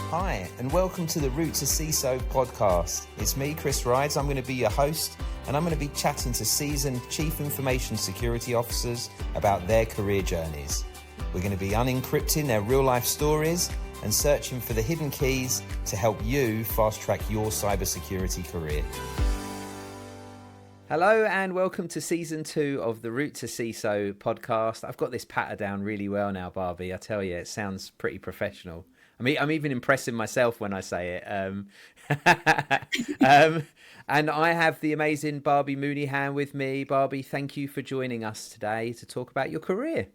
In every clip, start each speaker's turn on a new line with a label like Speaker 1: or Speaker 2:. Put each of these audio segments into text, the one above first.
Speaker 1: Hi, and welcome to the Route to CISO podcast. It's me, Chris Rides. I'm going to be your host, and I'm going to be chatting to seasoned Chief Information Security Officers about their career journeys. We're going to be unencrypting their real-life stories and searching for the hidden keys to help you fast-track your cybersecurity career. Hello and welcome to season 2 of the Route to CISO podcast. I've got this patter down really well now, Barbie. I tell you, it sounds pretty professional. I mean, I'm even impressing myself when I say it. And I have the amazing Barbee Mooneyhan with me. Barbie, thank you for joining us today to talk about your career.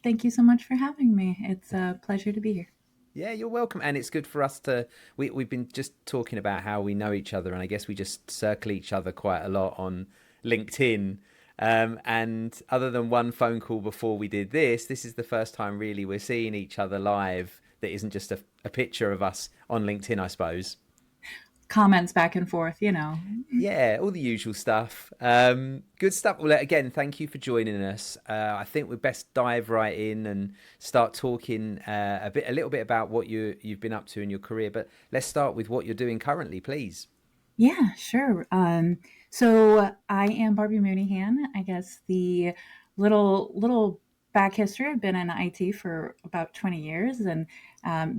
Speaker 2: Thank you so much for having me. It's a pleasure to be here.
Speaker 1: Yeah, you're welcome. And it's good for us to, we've been just talking about how we know each other. And I guess we just circle each other quite a lot on LinkedIn. And other than one phone call before we did this is the first time really we're seeing each other live. That isn't just a picture of us on LinkedIn, I suppose.
Speaker 2: Comments back and forth, you know.
Speaker 1: Yeah, all the usual stuff. Good stuff. Well, again, thank you for joining us. I think we'd best dive right in and start talking a little bit about what you've been up to in your career. But let's start with what you're doing currently, please.
Speaker 2: Yeah, sure. So I am Barbee Mooneyhan. I guess the little back history. I've been in IT for about 20 years and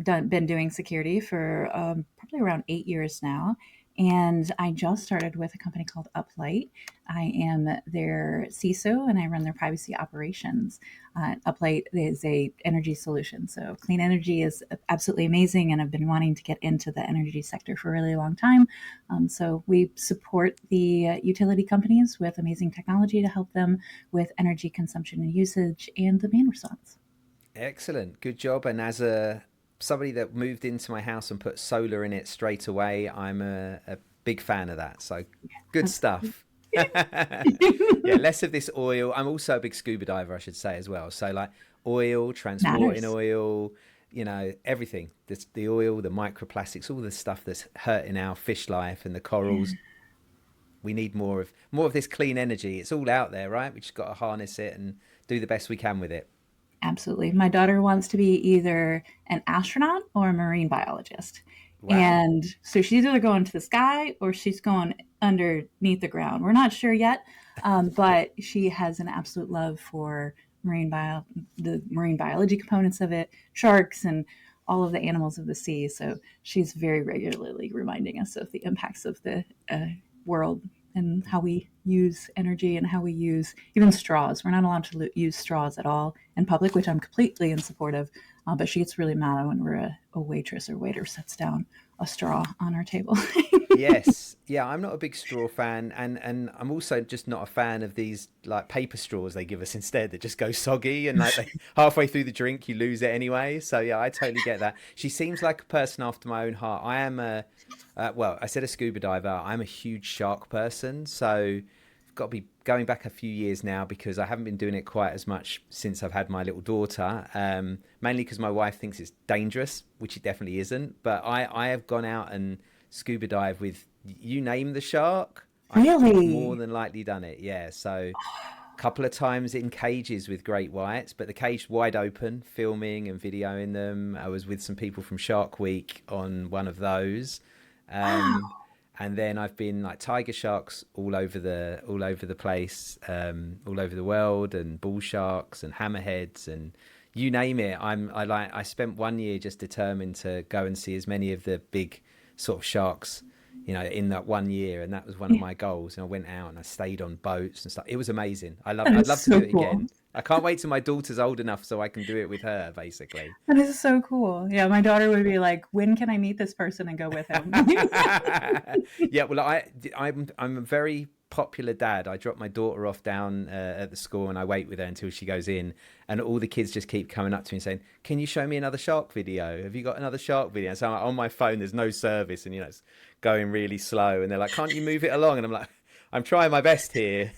Speaker 2: been doing security for probably around 8 years now. And I just started with a company called Uplight. I am their CISO and I run their privacy operations. Uplight is a energy solution. So clean energy is absolutely amazing. And I've been wanting to get into the energy sector for a really long time. So we support the utility companies with amazing technology to help them with energy consumption and usage and demand response.
Speaker 1: Excellent. Good job. And as somebody that moved into my house and put solar in it straight away, I'm a big fan of that. So good stuff. Yeah, less of this oil. I'm also a big scuba diver, I should say, as well. So like oil, transporting oil, you know, everything. The oil, the microplastics, all the stuff that's hurting our fish life and the corals. Yeah. We need more of this clean energy. It's all out there, right? We just got to harness it and do the best we can with it.
Speaker 2: Absolutely. My daughter wants to be either an astronaut or a marine biologist. Wow. And so she's either going to the sky or she's going underneath the ground. We're not sure yet, but she has an absolute love for the marine biology components of it, sharks and all of the animals of the sea. So she's very regularly reminding us of the impacts of the world and how we use energy and how we use even straws. We're not allowed to use straws at all in public, which I'm completely in support of. But she gets really mad when a waitress or waiter sets down a straw on our table.
Speaker 1: Yes. Yeah, I'm not a big straw fan. And I'm also just not a fan of these like paper straws they give us instead that just go soggy and like halfway through the drink, you lose it anyway. So yeah, I totally get that. She seems like a person after my own heart. I am I said a scuba diver. I'm a huge shark person. So I've got to be going back a few years now because I haven't been doing it quite as much since I've had my little daughter, mainly because my wife thinks it's dangerous, which it definitely isn't. But I have gone out and scuba dive with, you name the shark.
Speaker 2: Really?
Speaker 1: I've more than likely done it, yeah. So a couple of times in cages with great whites, but the cage wide open, filming and videoing them. I was with some people from Shark Week on one of those.
Speaker 2: Wow.
Speaker 1: And then I've been like tiger sharks all over the place, all over the world, and bull sharks and hammerheads and you name it. I spent 1 year just determined to go and see as many of the big sort of sharks, you know, in that 1 year, and that was one of my goals. And I went out and I stayed on boats and stuff. It was amazing. I'd love to do it again. I can't wait till my daughter's old enough so I can do it with her, basically.
Speaker 2: That is so cool. Yeah, my daughter would be like, when can I meet this person and go with him?
Speaker 1: Yeah, well, I'm a very popular dad. I drop my daughter off down at the school and I wait with her until she goes in, and all the kids just keep coming up to me and saying, can you show me another shark video? Have you got another shark video? So on my phone there's no service and, you know, it's going really slow, and they're like, can't you move it along? And I'm like, I'm trying my best here.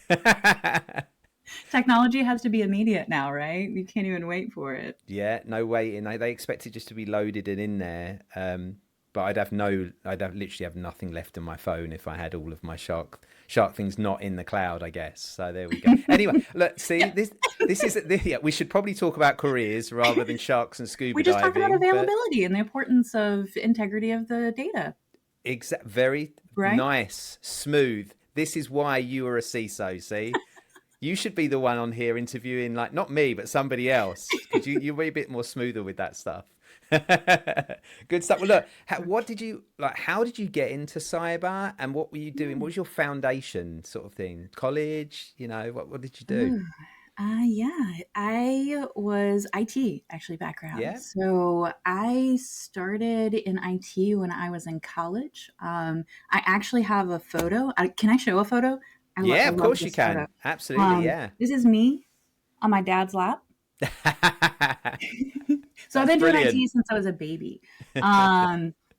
Speaker 2: Technology has to be immediate now, right? You can't even wait for it.
Speaker 1: Yeah, no waiting. They expect it just to be loaded and in there. but I'd literally have nothing left on my phone if I had all of my shark things not in the cloud, I guess. So there we go. Anyway, look, see,
Speaker 2: Yeah.
Speaker 1: this is yeah, we should probably talk about careers rather than sharks and
Speaker 2: We
Speaker 1: scuba
Speaker 2: just talked about
Speaker 1: diving, but
Speaker 2: availability and the importance of integrity of the data,
Speaker 1: very
Speaker 2: right?
Speaker 1: nice, smooth. This is why you are a CISO, see? You should be the one on here interviewing, like, not me, but somebody else, because you'll be a bit more smoother with that stuff. Good stuff. Well, look, what did you like? How did you get into cyber, and what were you doing? What was your foundation sort of thing? College, what did you do?
Speaker 2: Ooh, yeah, I was IT actually background.
Speaker 1: Yeah,
Speaker 2: So I started in IT when I was in college. I actually have a photo. Can I show a photo?
Speaker 1: yeah,
Speaker 2: I
Speaker 1: of
Speaker 2: love
Speaker 1: course you
Speaker 2: this photo.
Speaker 1: can. Absolutely, yeah.
Speaker 2: This is me on my dad's lap. So I've
Speaker 1: That's
Speaker 2: been doing
Speaker 1: brilliant.
Speaker 2: IT since I was a baby.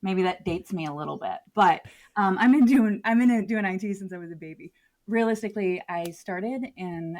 Speaker 2: Maybe that dates me a little bit, but I'm in doing IT since I was a baby. Realistically, I started in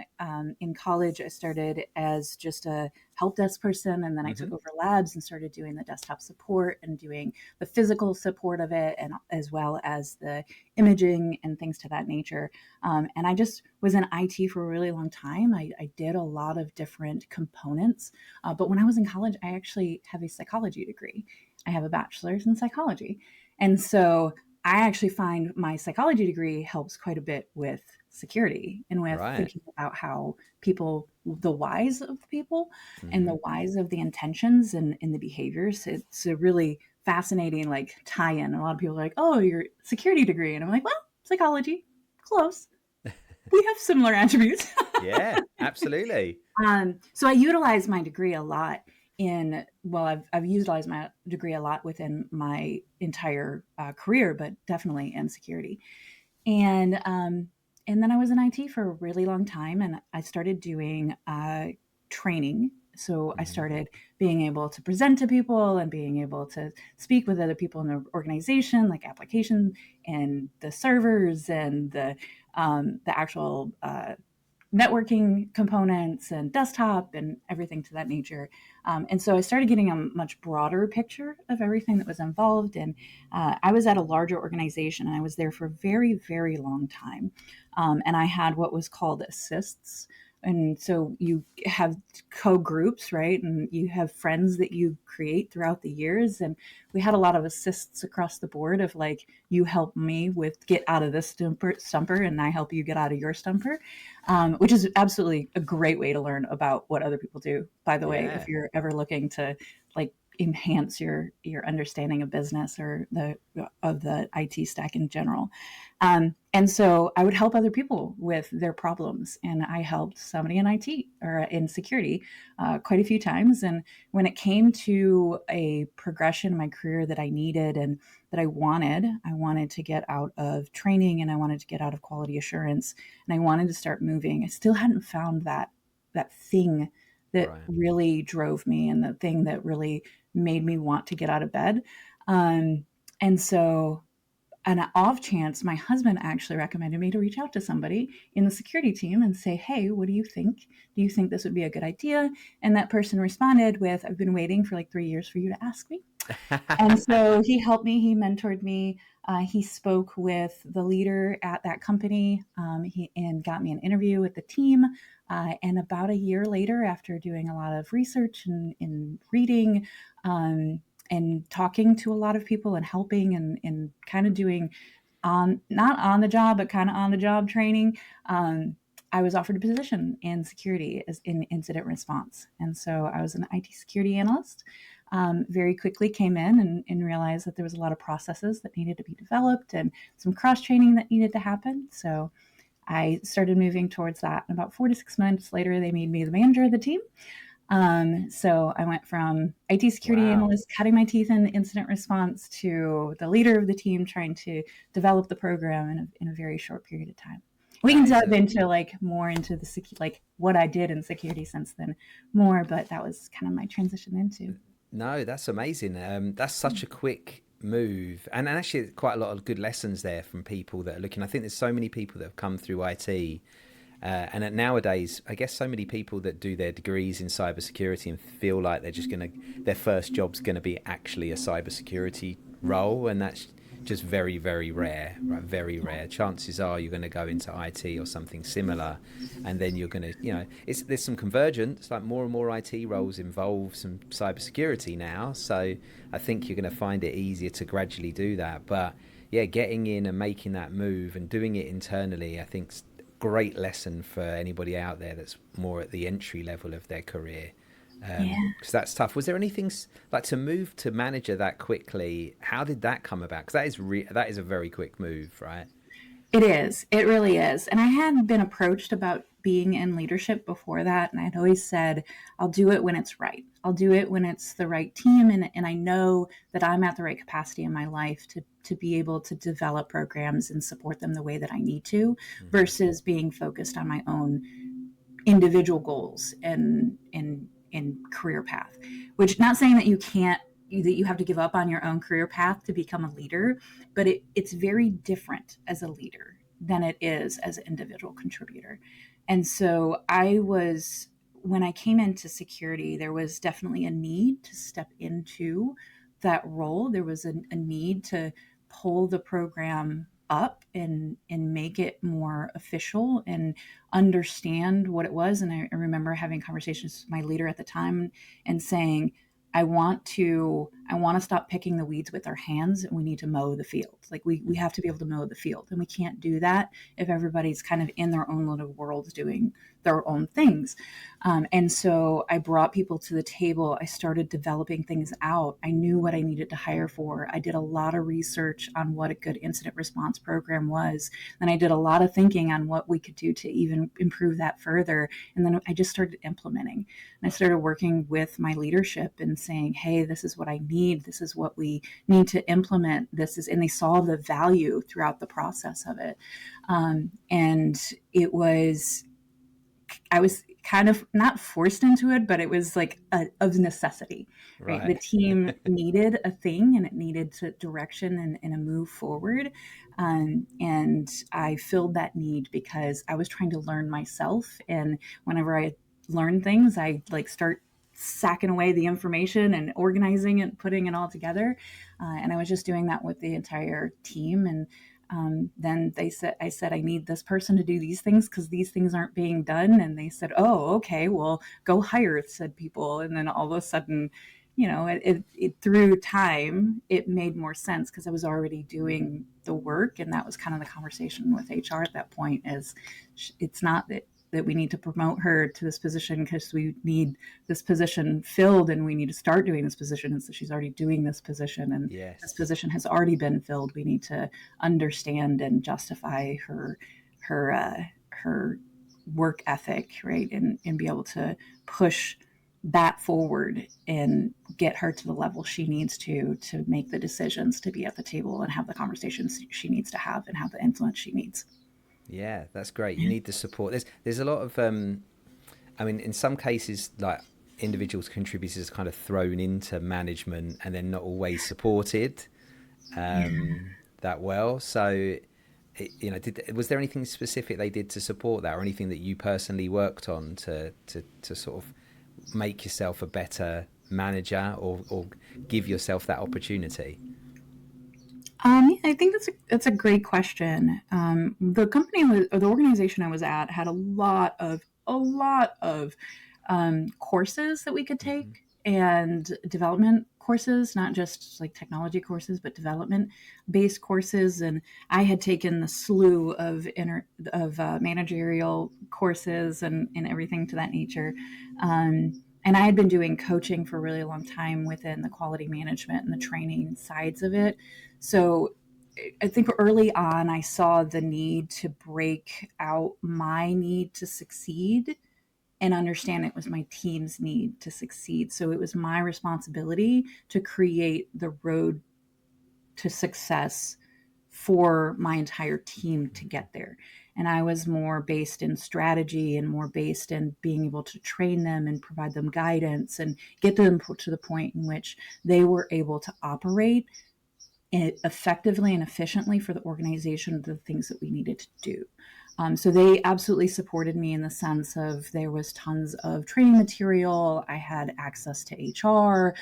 Speaker 2: college. I started as just a help desk person, and then I took
Speaker 1: Hmm.
Speaker 2: over labs and started doing the desktop support and doing the physical support of it, and as well as the imaging and things to that nature. And I just was in IT for a really long time. I did a lot of different components, but when I was in college, I actually have a psychology degree. I have a bachelor's in psychology. And so I actually find my psychology degree helps quite a bit with security and with
Speaker 1: Right.
Speaker 2: thinking about how people, the whys of people and
Speaker 1: Hmm.
Speaker 2: the whys of the intentions and the behaviors. It's a really fascinating like tie-in. A lot of people are like, oh, your security degree. And I'm like, well, psychology, close. We have similar attributes.
Speaker 1: Yeah, absolutely.
Speaker 2: So I utilize my degree a lot I've utilized my degree a lot within my entire career, but definitely in security. And then I was in IT for a really long time, and I started doing training. So I
Speaker 1: Hmm.
Speaker 2: started being able to present to people and being able to speak with other people in the organization, like application and the servers and the actual networking components and desktop and everything to that nature. And so I started getting a much broader picture of everything that was involved. And I was at a larger organization, and I was there for a very, very long time. And I had what was called assists. And so you have co-groups, right? And you have friends that you create throughout the years. And we had a lot of assists across the board of like, you help me with get out of this stumper, and I help you get out of your stumper, which is absolutely a great way to learn about what other people do. By the way, if
Speaker 1: Yeah.
Speaker 2: you're ever looking to like enhance your understanding of business or the of the IT stack in general. And so I would help other people with their problems, and I helped somebody in IT or in security quite a few times. And when it came to a progression in my career that I needed and that I wanted to get out of training, and I wanted to get out of quality assurance, and I wanted to start moving. I still hadn't found that thing that
Speaker 1: Right.
Speaker 2: really drove me and the thing that really made me want to get out of bed. Um, and so, an off chance, my husband actually recommended me to reach out to somebody in the security team and say, hey, what do you think? Do you think this would be a good idea? And that person responded with, I've been waiting for like 3 years for you to ask me. And so he helped me, he mentored me. He spoke with the leader at that company, and got me an interview with the team. And about a year later, after doing a lot of research and reading and talking to a lot of people and helping and kind of doing not on the job, but kind of on the job training, I was offered a position in security as in incident response. And so I was an IT security analyst. Very quickly came in and realized that there was a lot of processes that needed to be developed and some cross training that needed to happen. So I started moving towards that. And about 4 to 6 months later, they made me the manager of the team. So I went from IT security
Speaker 1: Wow.
Speaker 2: analyst, cutting my teeth in incident response, to the leader of the team, trying to develop the program in a very short period of time. We can
Speaker 1: That is
Speaker 2: dive
Speaker 1: a
Speaker 2: into like more into the like what I did in security since then more, but that was kind of my transition into.
Speaker 1: No, that's amazing. That's such a quick move, and actually quite a lot of good lessons there from people that are looking. I think there's so many people that have come through IT, nowadays, I guess so many people that do their degrees in cybersecurity and feel like they're just gonna their first job's gonna be actually a cybersecurity role, and that's just very, very rare, right? Very rare. Chances are you're going to go into IT or something similar, and then you're going to, there's some convergence. Like more and more IT roles involve some cybersecurity now, so I think you're going to find it easier to gradually do that. But yeah, getting in and making that move and doing it internally, I think, great lesson for anybody out there that's more at the entry level of their career,
Speaker 2: Yeah.
Speaker 1: because that's tough. Was there anything like to move to manager that quickly? How did that come about? Because that is a very quick move, right?
Speaker 2: It is. It really is. And I had been approached about being in leadership before that. And I'd always said, I'll do it when it's right. I'll do it when it's the right team. And I know that I'm at the right capacity in my life to be able to develop programs and support them the way that I need to,
Speaker 1: Hmm.
Speaker 2: versus being focused on my own individual goals and career path. Which, not saying that you have to give up on your own career path to become a leader, but it's very different as a leader than it is as an individual contributor. And so when I came into security, there was definitely a need to step into that role. There was a need to pull the program up and make it more official and understand what it was. And I remember having conversations with my leader at the time and saying, I want to stop picking the weeds with our hands, and we need to mow the field. Like we have to be able to mow the field, and we can't do that if everybody's kind of in their own little worlds doing their own things. And so I brought people to the table. I started developing things out. I knew what I needed to hire for. I did a lot of research on what a good incident response program was. And I did a lot of thinking on what we could do to even improve that further. And then I just started implementing. And I started working with my leadership and saying, hey, this is what I need. This is what we need to implement. And they saw the value throughout the process of it. And I was kind of not forced into it, but it was like of necessity, right? The
Speaker 1: Right.
Speaker 2: team needed a thing, and it needed direction and a move forward. And I filled that need because I was trying to learn myself. And whenever I learn things, I like start sacking away the information and organizing it, putting it all together. And I was just doing that with the entire team. And then I said, I need this person to do these things because these things aren't being done. And they said, oh, okay, well, go hire said people. And then all of a sudden, through time, it made more sense because I was already doing the work. And that was kind of the conversation with HR at that point is it's not that we need to promote her to this position because we need this position filled and we need to start doing this position. And so she's already doing this position, and this
Speaker 1: Yes.
Speaker 2: position has already been filled. We need to understand and justify her work ethic, right? And be able to push that forward and get her to the level she needs to make the decisions, to be at the table and have the conversations she needs to have and have the influence she needs.
Speaker 1: Yeah, that's great. You need the support. There's a lot of I mean, in some cases, like individuals contributors kind of thrown into management and then not always supported
Speaker 2: Yeah.
Speaker 1: that well. So, was there anything specific they did to support that, or anything that you personally worked on to sort of make yourself a better manager, or give yourself that opportunity?
Speaker 2: Yeah, I think that's a great question. Or the organization I was at had a lot of courses that we could
Speaker 1: Hmm.
Speaker 2: take, and development courses, not just like technology courses, but development based courses. And I had taken the slew of managerial courses and everything to that nature. And I had been doing coaching for a really long time within the quality management and the training sides of it. So I think early on, I saw the need to break out my need to succeed and understand it was my team's need to succeed. So it was my responsibility to create the road to success for my entire team to get there. And I was more based in strategy and more based in being able to train them and provide them guidance and get them to the point in which they were able to operate effectively and efficiently for the organization, the things that we needed to do. So they absolutely supported me in the sense of there was tons of training material. I had access to HR,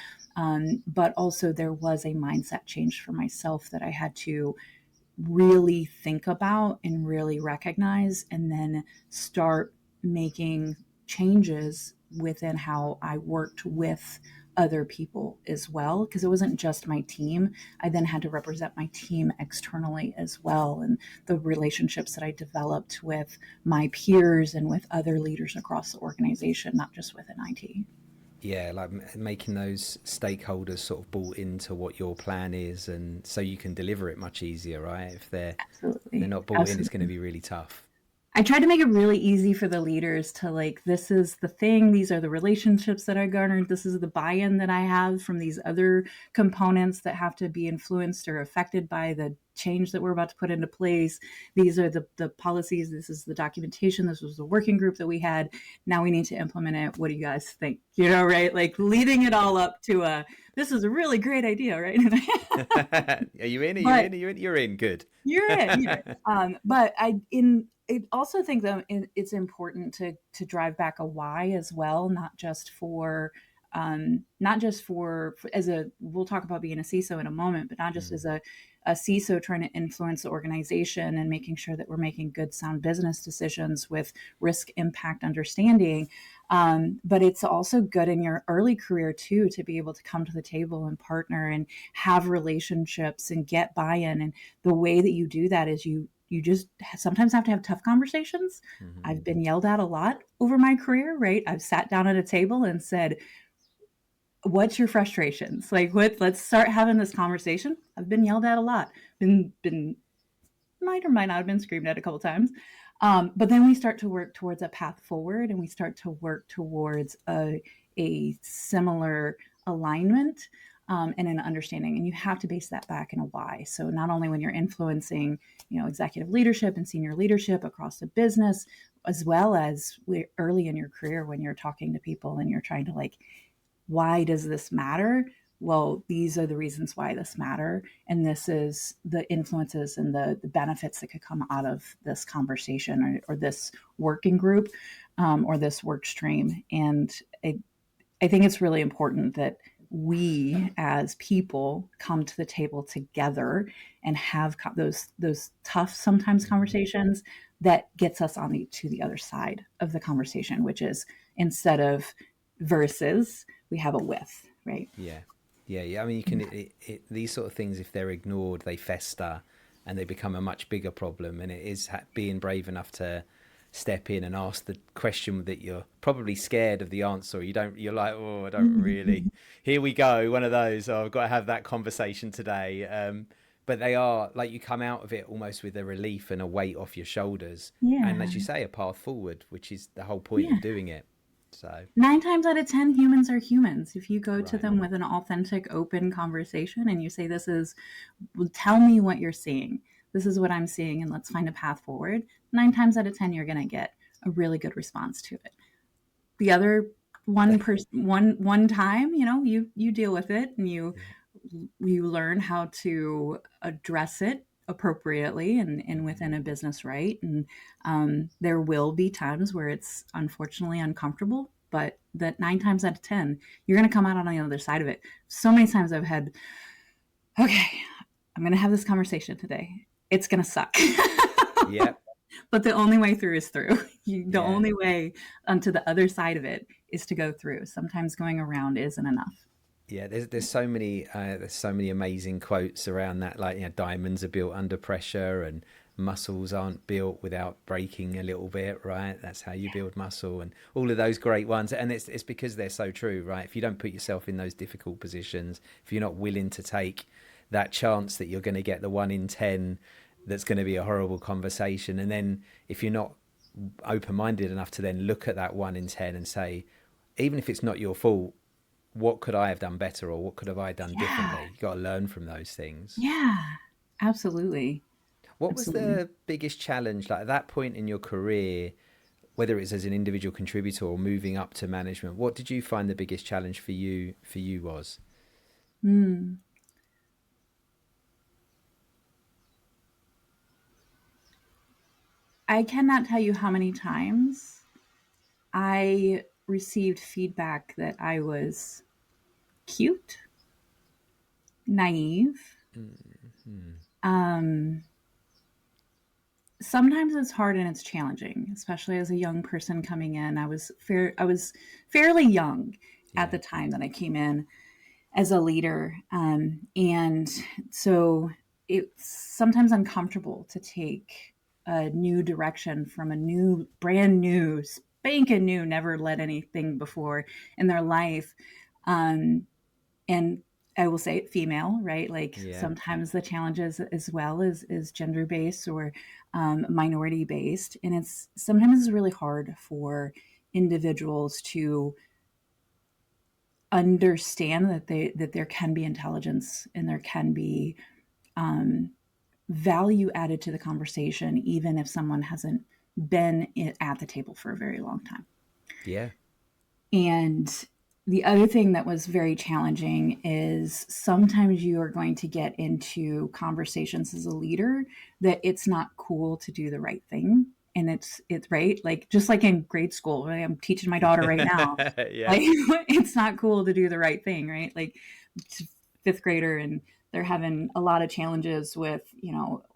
Speaker 2: but also there was a mindset change for myself that I had to really think about and really recognize, and then start making changes within how I worked with other people as well, because it wasn't just my team. I then had to represent my team externally as well, and the relationships that I developed with my peers and with other leaders across the organization, not just within IT.
Speaker 1: Yeah, like making those stakeholders sort of bought into what your plan is, and so you can deliver it much easier, right? If they're
Speaker 2: Absolutely.
Speaker 1: not bought in, it's going to
Speaker 2: Absolutely.
Speaker 1: be really tough.
Speaker 2: I tried to make it really easy for the leaders to, like, this is the thing, these are the relationships that I garnered, this is the buy-in that I have from these other components that have to be influenced or affected by the change that we're about to put into place. These are the policies, this is the documentation, this was the working group that we had. Now we need to implement it. What do you guys think? Right? Like leading it all up to a this is a really great idea, right?
Speaker 1: Are you in? Are you
Speaker 2: But
Speaker 1: in? Are you in? You're in. Good.
Speaker 2: you're it. But I also think that it's important to drive back a why as well, not just for as a we'll talk about being a CISO in a moment, but not just
Speaker 1: Mm.
Speaker 2: as a CISO trying to influence the organization and making sure that we're making good, sound business decisions with risk impact understanding. But it's also good in your early career too to be able to come to the table and partner and have relationships and get buy-in. And the way that you do that is you just sometimes have to have tough conversations.
Speaker 1: Hmm.
Speaker 2: I've been yelled at a lot over my career, right? I've sat down at a table and said, what's your frustrations? Like, let's start having this conversation. I've been yelled at a lot. Been might or might not have been screamed at a couple times. But then we start to work towards a path forward, and we start to work towards a similar alignment, and an understanding. And you have to base that back in a why. So not only when you're influencing, executive leadership and senior leadership across the business, as well as early in your career when you're talking to people and you're trying to, like, why does this matter? Well, these are the reasons why this matter, and this is the influences and the benefits that could come out of this conversation, or this working group, or this work stream. And I think it's really important that we as people come to the table together and have those tough sometimes
Speaker 1: Hmm.
Speaker 2: conversations that gets us to the other side of the conversation, which is, instead of versus, we have a with, right?
Speaker 1: Yeah, yeah, yeah. I mean, you can these sort of things, if they're ignored, they fester and they become a much bigger problem. And it is being brave enough to step in and ask the question that you're probably scared of the answer. Or you're like, oh, I don't really. Here we go, one of those. Oh, I've got to have that conversation today. But they are like, you come out of it almost with a relief and a weight off your shoulders, and
Speaker 2: Yeah.
Speaker 1: as you say, a path forward, which is the whole point
Speaker 2: Yeah.
Speaker 1: of doing it. So,
Speaker 2: 9 times out of 10, humans are humans. If you go to
Speaker 1: right.
Speaker 2: them with an authentic, open conversation and you say, well, tell me what you're seeing. This is what I'm seeing, and let's find a path forward. 9 times out of 10, you're going to get a really good response to it. The other one time, you deal with it, and
Speaker 1: Yeah.
Speaker 2: you learn how to address it appropriately and
Speaker 1: Hmm.
Speaker 2: within a business, right. And there will be times where it's unfortunately uncomfortable, but that 9 times out of 10, you're going to come out on the other side of it. So many times I've had, okay, I'm going to have this conversation today, it's going to suck.
Speaker 1: Yeah.
Speaker 2: But the only way through is through. The
Speaker 1: Yeah.
Speaker 2: only way onto the other side of it is to go through. Sometimes going around isn't enough.
Speaker 1: Yeah, there's so many amazing quotes around that. Like, diamonds are built under pressure, and muscles aren't built without breaking a little bit, right? That's how you build muscle, and all of those great ones. And it's because they're so true, right? If you don't put yourself in those difficult positions, if you're not willing to take that chance that you're going to get the 1 in 10, that's going to be a horrible conversation, and then if you're not open-minded enough to then look at that 1 in 10 and say, even if it's not your fault, what could I have done better, or what could have I done
Speaker 2: Yeah.
Speaker 1: differently? You got to learn from those things.
Speaker 2: Yeah. Absolutely.
Speaker 1: What was
Speaker 2: Absolutely.
Speaker 1: the biggest challenge, like at that point in your career, whether it's as an individual contributor or moving up to management? What did you find the biggest challenge for you was?
Speaker 2: Mm. I cannot tell you how many times I received feedback that I was cute, naive.
Speaker 1: Mm-hmm.
Speaker 2: Um, Sometimes it's hard and it's challenging, especially as a young person coming in. I was fairly young at
Speaker 1: Yeah.
Speaker 2: the time that I came in as a leader, and so it's sometimes uncomfortable to take a new direction from a new, brand new, spanking new, never led anything before in their life. Um, and I will say it female, right? Like
Speaker 1: Yeah.
Speaker 2: sometimes the challenges as well is gender based or minority based, and it's sometimes it's really hard for individuals to understand that there can be intelligence and there can be um, value added to the conversation, even if someone hasn't been at the table for a very long time.
Speaker 1: Yeah.
Speaker 2: And the other thing that was very challenging is sometimes you are going to get into conversations as a leader that it's not cool to do the right thing. And it's right, like just like in grade school, right? I'm teaching my daughter right now,
Speaker 1: Yeah.
Speaker 2: like it's not cool to do the right thing, right? Like fifth grader, and they're having a lot of challenges with,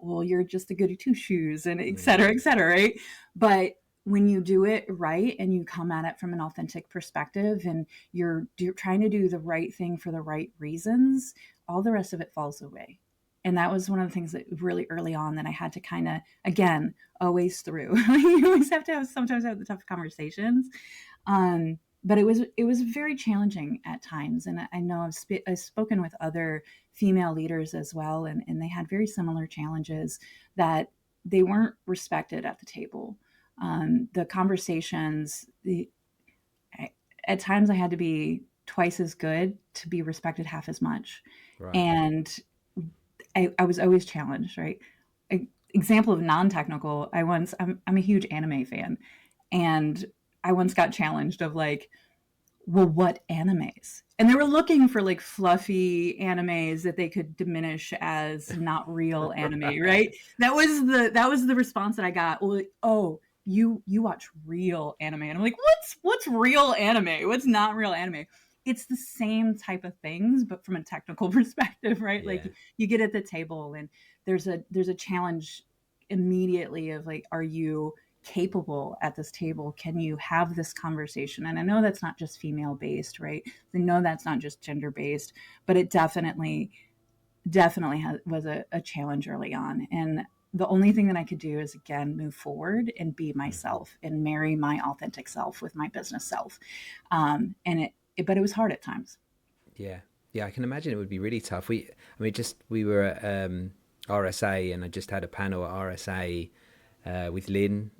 Speaker 2: well, you're just a goody two shoes and et
Speaker 1: Mm.
Speaker 2: cetera, right? But when you do it right and you come at it from an authentic perspective and you're trying to do the right thing for the right reasons, all the rest of it falls away. And that was one of the things that really early on that I had to kind of, again, always through. You always have to sometimes have the tough conversations. But it was very challenging at times. And I know I've spoken with other female leaders as well, and they had very similar challenges that they weren't respected at the table. The conversations, at times I had to be twice as good to be respected half as much.
Speaker 1: Right.
Speaker 2: And I was always challenged, right? Example of non-technical, I'm a huge anime fan. And I once got challenged of like, well, what animes? And they were looking for like fluffy animes that they could diminish as not real anime, right?
Speaker 1: Right.
Speaker 2: That was the response that I got. Well, like, oh, you watch real anime. And I'm like, what's real anime? What's not real anime? It's the same type of things, but from a technical perspective, right?
Speaker 1: Yeah.
Speaker 2: Like you get at the table and there's a challenge immediately of like, are you capable at this table? Can you have this conversation? And I know that's not just female based, right? I know that's not just gender based, but it definitely was a challenge early on. And the only thing that I could do is again move forward and be
Speaker 1: Mhm.
Speaker 2: myself and marry my authentic self with my business self. But it was hard at times.
Speaker 1: Yeah. Yeah, I can imagine it would be really tough. We were at RSA, and I just had a panel at RSA with Lynn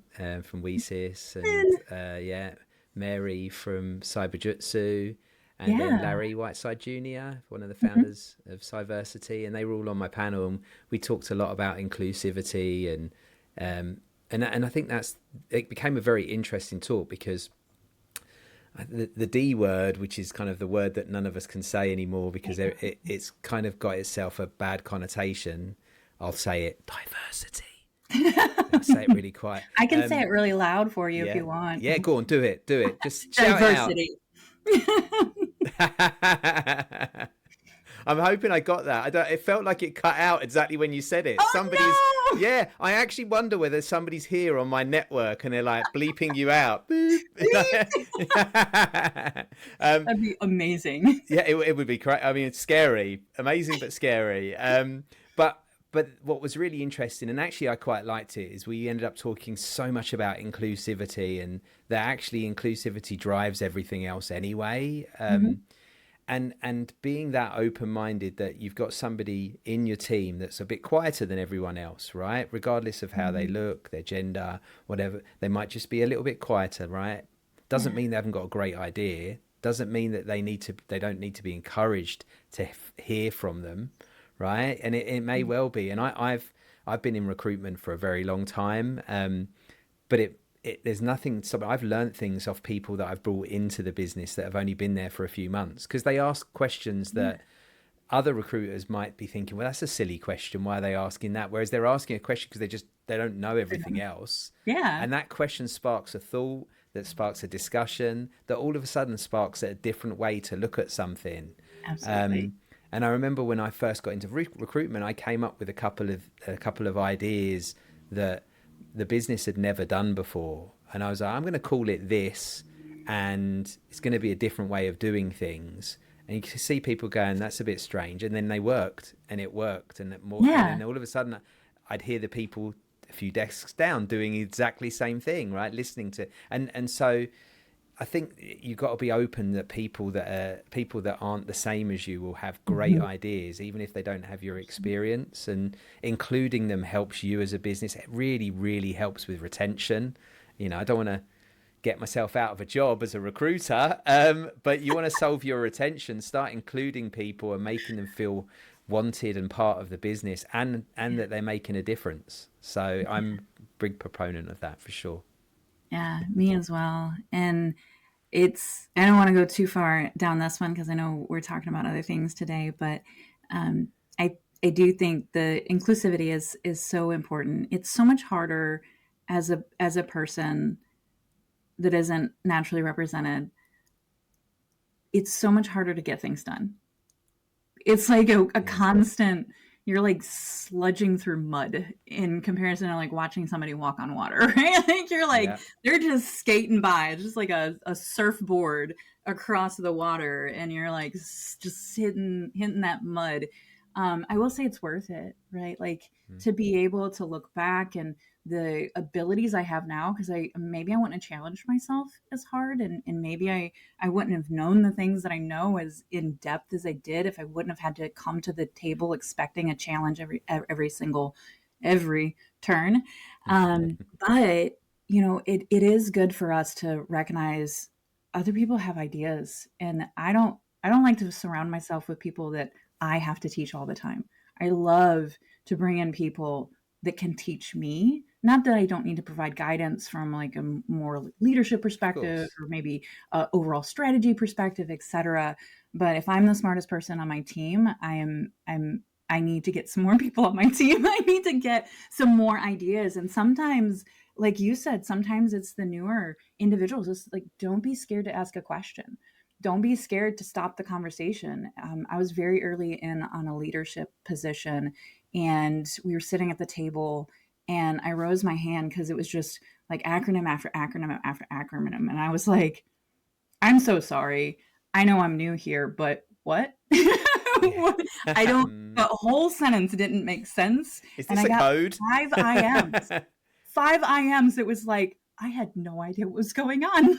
Speaker 1: from WeSys, and yeah, Mary from Cyberjutsu, and then
Speaker 2: Yeah.
Speaker 1: Larry Whiteside Jr., one of the
Speaker 2: Mhm.
Speaker 1: founders of Cybersecurity, and they were all on my panel, and we talked a lot about inclusivity, and I think it became a very interesting talk because the D word, which is kind of the word that none of us can say anymore because it's kind of got itself a bad connotation. I'll say it: diversity. I'll say it really quiet.
Speaker 2: I can say it really loud for you if
Speaker 1: Yeah,
Speaker 2: you want.
Speaker 1: yeah. Go on, do it, do it. Just shout it out.
Speaker 2: Diversity.
Speaker 1: I'm hoping I got that. I don't. It felt like it cut out exactly when you said it. Somebody's.
Speaker 2: Oh no!
Speaker 1: Yeah, I actually wonder whether somebody's here on my network and they're like bleeping you out. Boop. um,
Speaker 2: That'd be amazing.
Speaker 1: yeah, it would be correct. I mean, it's scary, amazing, but scary. But what was really interesting, and actually I quite liked it, is we ended up talking so much about inclusivity, and that actually inclusivity drives everything else anyway.
Speaker 2: Mhm.
Speaker 1: And being that open minded that you've got somebody in your team that's a bit quieter than everyone else, right? Regardless of how they
Speaker 2: Mhm.
Speaker 1: look, their gender, whatever, they might just be a little bit quieter, right? Doesn't
Speaker 2: Yeah.
Speaker 1: mean they haven't got a great idea. Doesn't mean that they don't need to be encouraged to hear from them, right? And it may
Speaker 2: Yeah.
Speaker 1: well be. And I've been in recruitment for a very long time, but there's nothing. So I've learned things off people that I've brought into the business that have only been there for a few months because they ask questions
Speaker 2: Yeah.
Speaker 1: that other recruiters might be thinking, well, that's a silly question. Why are they asking that? Whereas they're asking a question because they just they don't know everything else.
Speaker 2: Yeah,
Speaker 1: And that question sparks a thought, that sparks a discussion, that all of a sudden sparks a different way to look at something.
Speaker 2: absolutely.
Speaker 1: Um, and I remember when I first got into recruitment, I came up with a couple of ideas that the business had never done before, and I was like, I'm going to call it this, and it's going to be a different way of doing things. And you can see people going, "That's a bit strange," and then they worked, and it worked, and
Speaker 2: Yeah.
Speaker 1: then all of a sudden, I'd hear the people a few desks down doing exactly the same thing, right? Listening to, and so I think you've got to be open that people that aren't the same as you will have great
Speaker 2: Mhm.
Speaker 1: ideas, even if they don't have your experience. And including them helps you as a business. It really, really helps with retention. I don't want to get myself out of a job as a recruiter, but you want to solve your retention. Start including people and making them feel wanted and part of the business, and that they're making a difference. So I'm a big proponent of that for sure.
Speaker 2: Yeah, me as well. And I don't want to go too far down this one because I know we're talking about other things today, but um, I do think the inclusivity is so important. It's so much harder as a person that isn't naturally represented. It's so much harder to get things done. It's like a
Speaker 1: Yeah.
Speaker 2: constant, you're like sludging through mud in comparison to like watching somebody walk on water, right? Like you're like,
Speaker 1: Yeah.
Speaker 2: they're just skating by. It's just like a surfboard across the water, and you're like just hitting that mud. I will say it's worth it, right? Like
Speaker 1: Mm.
Speaker 2: to be able to look back and the abilities I have now, because I wouldn't have challenged myself as hard, and maybe I wouldn't have known the things that I know as in depth as I did if I wouldn't have had to come to the table expecting a challenge every turn. But it is good for us to recognize other people have ideas, and I don't like to surround myself with people that I have to teach all the time. I love to bring in people that can teach me. Not that I don't need to provide guidance from like a more leadership
Speaker 1: Of
Speaker 2: perspective
Speaker 1: course.
Speaker 2: or maybe overall strategy perspective, etc. But if I'm the smartest person on my team, I need to get some more people on my team. I need to get some more ideas. And sometimes, like you said, sometimes it's the newer individuals. Just like, don't be scared to ask a question. Don't be scared to stop the conversation. I was very early in on a leadership position, and we were sitting at the table, and I rose my hand because it was just like acronym after acronym after acronym. And I was like, I'm so sorry. I know I'm new here, but what?
Speaker 1: Yeah.
Speaker 2: I don't, the whole sentence didn't make sense.
Speaker 1: Is
Speaker 2: And
Speaker 1: this
Speaker 2: I
Speaker 1: a
Speaker 2: got
Speaker 1: code?
Speaker 2: 5 IMs. 5 IMs. It was like, I had no idea what was going on.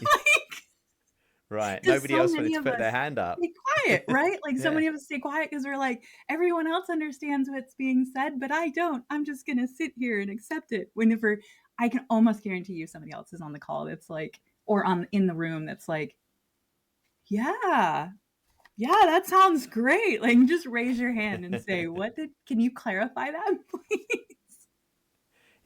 Speaker 1: Right.
Speaker 2: Because
Speaker 1: Nobody
Speaker 2: so
Speaker 1: else wanted
Speaker 2: many
Speaker 1: to
Speaker 2: of
Speaker 1: put their
Speaker 2: us
Speaker 1: hand up.
Speaker 2: stay quiet, right? Like so
Speaker 1: Yeah.
Speaker 2: many of us stay quiet because we're like, everyone else understands what's being said, but I don't. I'm just gonna sit here and accept it. Whenever I can almost guarantee you somebody else is on the call that's like, or on in the room that's like, yeah, yeah, that sounds great. Like just raise your hand and say, can you clarify that, please?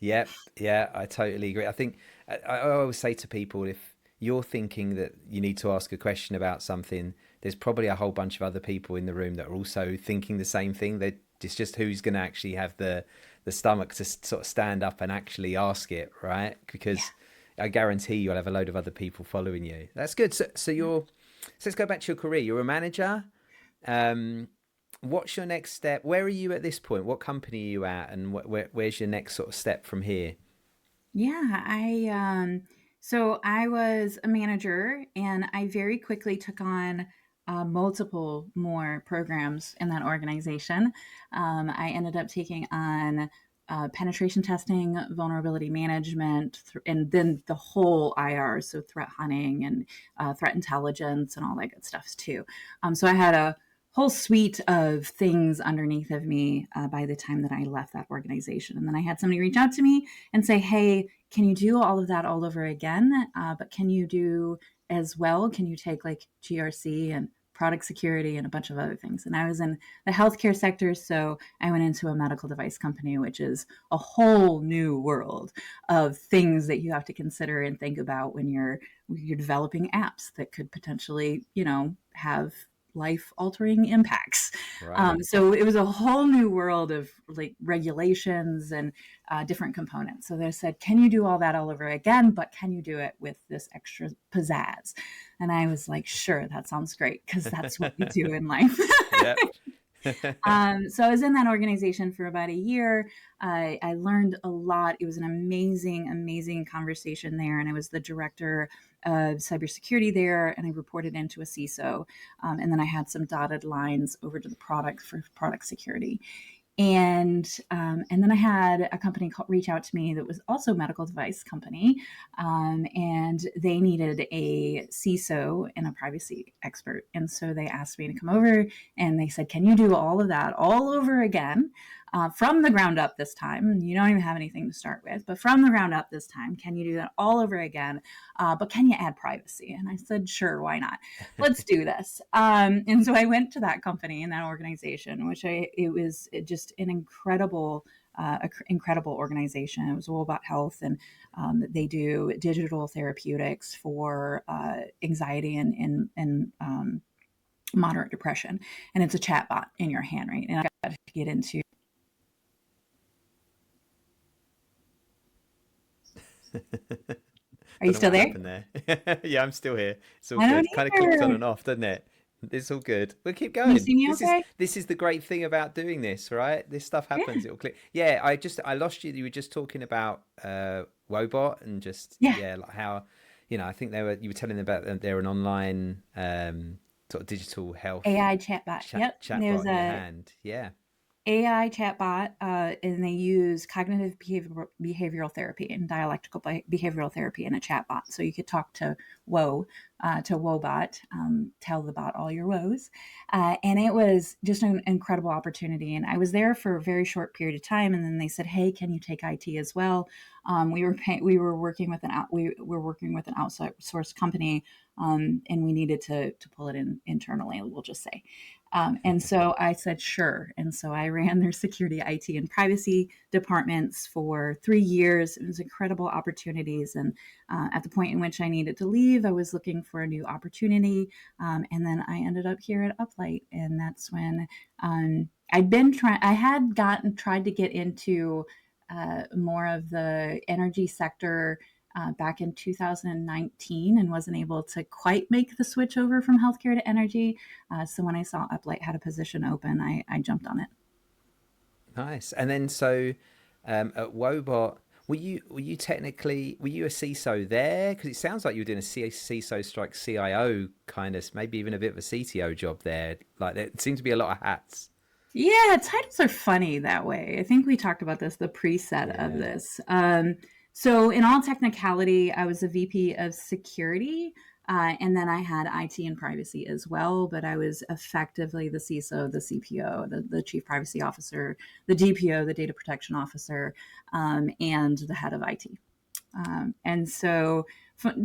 Speaker 1: Yeah, yeah, I totally agree. I think I always say to people, if you're thinking that you need to ask a question about something, there's probably a whole bunch of other people in the room that are also thinking the same thing. It's just who's going to actually have the stomach to sort of stand up and actually ask it, right?
Speaker 2: Yeah.
Speaker 1: Because I guarantee you'll have a load of other people following you. That's good. So let's go back to your career. You're a manager. Um, what's your next step? Where are you at this point? What company are you at, and where's your next sort of step from here?
Speaker 2: Yeah, so I was a manager, and I very quickly took on multiple more programs in that organization. I ended up taking on penetration testing, vulnerability management, and then the whole IR, so threat hunting and threat intelligence and all that good stuff too. So I had a whole suite of things underneath of me by the time that I left that organization. And then I had somebody reach out to me and say, hey, can you do all of that all over again? But can you do as well? Can you take like GRC and product security and a bunch of other things? And I was in the healthcare sector, so I went into a medical device company, which is a whole new world of things that you have to consider and think about when you're developing apps that could potentially, have life altering impacts.
Speaker 1: Right.
Speaker 2: So it was a whole new world of like regulations and different components. So they said, can you do all that all over again? But can you do it with this extra pizzazz? And I was like, sure, that sounds great, because that's what we do in life.
Speaker 1: Yep.
Speaker 2: So I was in that organization for about a year. I learned a lot. It was an amazing, amazing conversation there. And I was the director of cybersecurity there, and I reported into a CISO. And then I had some dotted lines over to the product for product security. And then I had a company reach out to me that was also a medical device company, and they needed a CISO and a privacy expert. And so they asked me to come over, and they said, "Can you do all of that all over again, from the ground up this time? You don't even have anything to start with, but from the ground up this time, can you do that all over again? But can you add privacy?" And I said, "Sure, why not? Let's do this." And so I went to that company and that organization, it was just an incredible organization. It was all about health, and they do digital therapeutics for anxiety and moderate depression. And it's a chatbot in your hand, right? And I got to get into. Are you
Speaker 1: Don't know
Speaker 2: still
Speaker 1: what
Speaker 2: there?
Speaker 1: happened there. Yeah, I'm still here. It's all
Speaker 2: I don't
Speaker 1: good. Kind of clicked on
Speaker 2: either.
Speaker 1: and off, doesn't it? It's all good. We'll keep
Speaker 2: Can you
Speaker 1: going.
Speaker 2: see me
Speaker 1: This is
Speaker 2: okay?
Speaker 1: this is the great thing about doing this, right? This stuff
Speaker 2: Yeah.
Speaker 1: happens. It'll click. Yeah, I lost you. You were just talking about Wobot and just
Speaker 2: Yeah.
Speaker 1: yeah, like how I think you were telling them about they're an online sort of digital health
Speaker 2: AI chatbot. Yep. There's
Speaker 1: chatbot in your
Speaker 2: a
Speaker 1: hand. Yeah.
Speaker 2: AI chatbot, and they use cognitive behavioral therapy and dialectical behavioral therapy in a chatbot. So you could talk to to Wobot, tell the bot all your woes. And it was just an incredible opportunity. And I was there for a very short period of time. And then they said, "Hey, can you take IT as well?" We were working with we were working with an outsourced company, and we needed to pull it in internally, we'll just say. And so I said, sure. And so I ran their security, IT, and privacy departments for 3 years. It was incredible opportunities. And at the point in which I needed to leave, I was looking for a new opportunity. And then I ended up here at Uplight. And that's when I had tried to get into more of the energy sector back in 2019, and wasn't able to quite make the switch over from healthcare to energy. So when I saw Uplight had a position open, I jumped on it.
Speaker 1: Nice. And then so at Wobot, were you a CISO there? Because it sounds like you were doing a CISO strike CIO kind of, maybe even a bit of a CTO job there. Like there seemed to be a lot of hats.
Speaker 2: Yeah, titles are funny that way. I think we talked about this, the preset of
Speaker 1: Yeah.
Speaker 2: this. So, in all technicality, I was a VP of security, and then I had IT and privacy as well. But I was effectively the CISO, the CPO, the chief privacy officer, the DPO, the data protection officer, and the head of IT. And so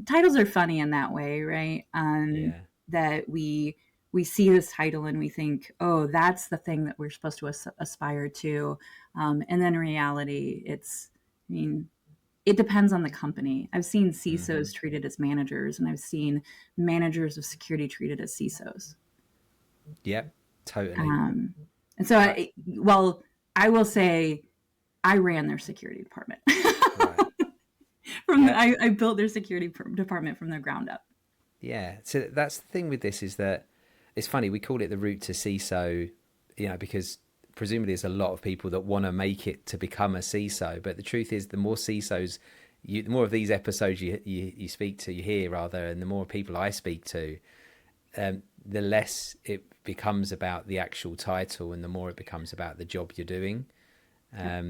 Speaker 2: titles are funny in that way, right?
Speaker 1: Yeah.
Speaker 2: That we see this title and we think, oh, that's the thing that we're supposed to aspire to, and then in reality, I mean, it depends on the company. I've seen
Speaker 1: Hmm.
Speaker 2: CISOs treated as managers, and I've seen managers of security treated as CISOs.
Speaker 1: Yep. Totally.
Speaker 2: Um, and so,
Speaker 1: I,
Speaker 2: well, I will say I ran their security department.
Speaker 1: right. That.
Speaker 2: I built their security department from the ground up.
Speaker 1: Yeah. So that's the thing with this is that it's funny. We call it the route to CISO, because presumably there's a lot of people that want to make it to become a CISO. But the truth is, the more CISOs, the more of these episodes you speak to, you hear rather, and the more people I speak to, the less it becomes about the actual title, and the more it becomes about the job you're doing.
Speaker 2: Yep.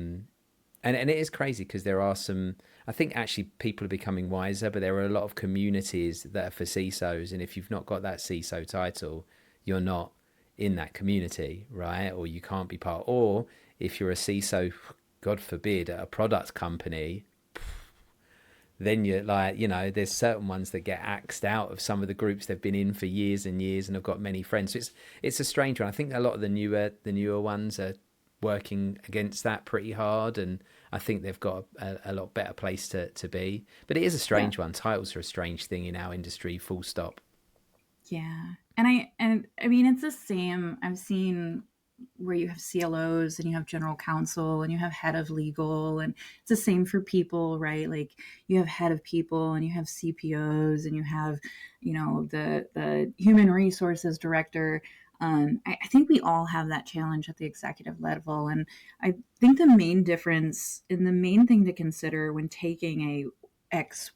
Speaker 1: And it is crazy because there are some. I think actually people are becoming wiser, but there are a lot of communities that are for CISOs, and if you've not got that CISO title, you're not in that community, right? Or you can't be part. Or if you're a CISO, God forbid, at a product company, then you're like, there's certain ones that get axed out of some of the groups they've been in for years and years and have got many friends. So it's a strange one. I think a lot of the newer ones are working against that pretty hard, and I think they've got a lot better place to be. But it is a
Speaker 2: Yeah.
Speaker 1: strange one. Titles are a strange thing in our industry, full stop.
Speaker 2: Yeah. And I mean, it's the same. I've seen where you have CLOs and you have general counsel and you have head of legal, and it's the same for people, right? Like you have head of people and you have CPOs and you have, the human resources director. I think we all have that challenge at the executive level. And I think the main difference and the main thing to consider when taking a X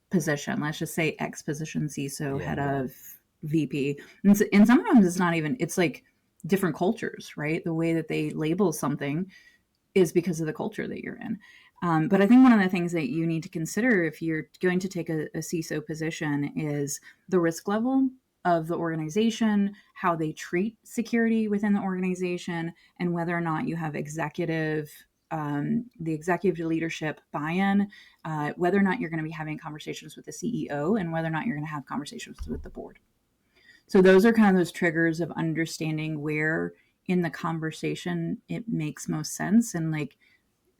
Speaker 2: position, let's just say X position, CISO,
Speaker 1: Yeah.
Speaker 2: head of VP, and sometimes it's not even, it's like different cultures, right? The way that they label something is because of the culture that you're in. But I think one of the things that you need to consider if you're going to take a CISO position is the risk level of the organization, how they treat security within the organization, and whether or not you have the executive leadership buy-in, whether or not you're going to be having conversations with the CEO, and whether or not you're going to have conversations with the board. So those are kind of those triggers of understanding where in the conversation it makes most sense. And like,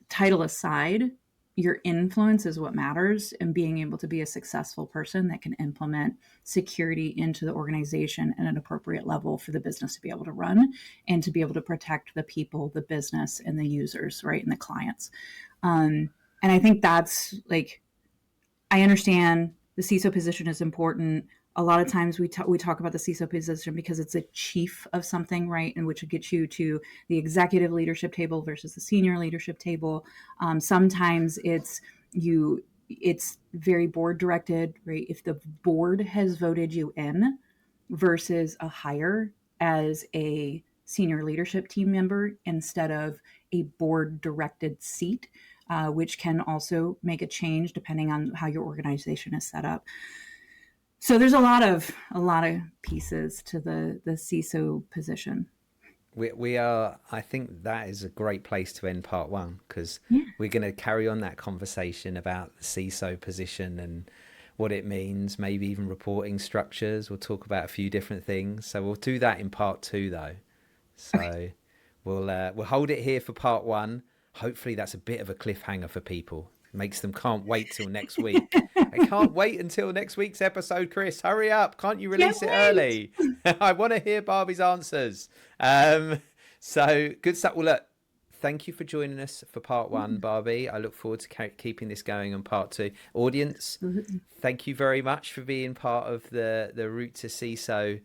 Speaker 2: title aside, your influence is what matters, and being able to be a successful person that can implement security into the organization at an appropriate level for the business to be able to run and to be able to protect the people, the business, and the users, right, and the clients. And I think that's like, I understand the CISO position is important. A lot of times we talk about the CISO position because it's a chief of something, right? And which would get you to the executive leadership table versus the senior leadership table. Sometimes it's very board directed, right? If the board has voted you in versus a hire as a senior leadership team member instead of a board directed seat, which can also make a change depending on how your organization is set up. So there's a lot of pieces to the CISO position.
Speaker 1: We are, I think that is a great place to end part one, because
Speaker 2: Yeah.
Speaker 1: we're going to carry on that conversation about the CISO position and what it means, maybe even reporting structures. We'll talk about a few different things. So we'll do that in part two, though. So
Speaker 2: Okay.
Speaker 1: we'll hold it here for part one. Hopefully that's a bit of a cliffhanger for people. Makes them can't wait till next week. I can't wait until next week's episode, Chris. Hurry up. Can't you
Speaker 2: Can't
Speaker 1: release it
Speaker 2: wait.
Speaker 1: early? I want to hear Barbie's answers. So good stuff. Well, look, thank you for joining us for part one, Barbie. I look forward to keeping this going on part two. Audience,
Speaker 2: Absolutely.
Speaker 1: thank you very much for being part of the Route to CISO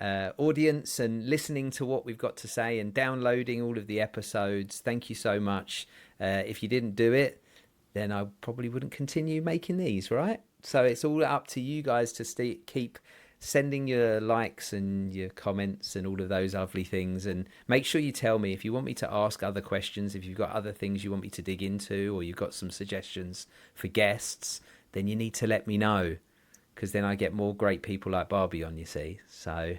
Speaker 1: audience and listening to what we've got to say and downloading all of the episodes. Thank you so much. If you didn't do it, then I probably wouldn't continue making these, right? So it's all up to you guys to keep sending your likes and your comments and all of those lovely things. And make sure you tell me if you want me to ask other questions, if you've got other things you want me to dig into, or you've got some suggestions for guests, then you need to let me know, because then I get more great people like Barbie on, you see. So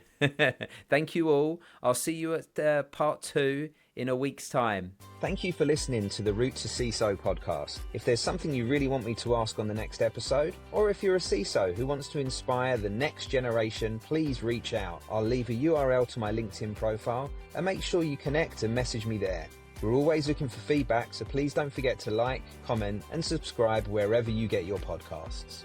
Speaker 1: thank you all. I'll see you at part two in a week's time. Thank you for listening to the Route to CISO podcast. If there's something you really want me to ask on the next episode, or if you're a CISO who wants to inspire the next generation, please reach out. I'll leave a URL to my LinkedIn profile, and make sure you connect and message me there. We're always looking for feedback, so please don't forget to like, comment, and subscribe wherever you get your podcasts.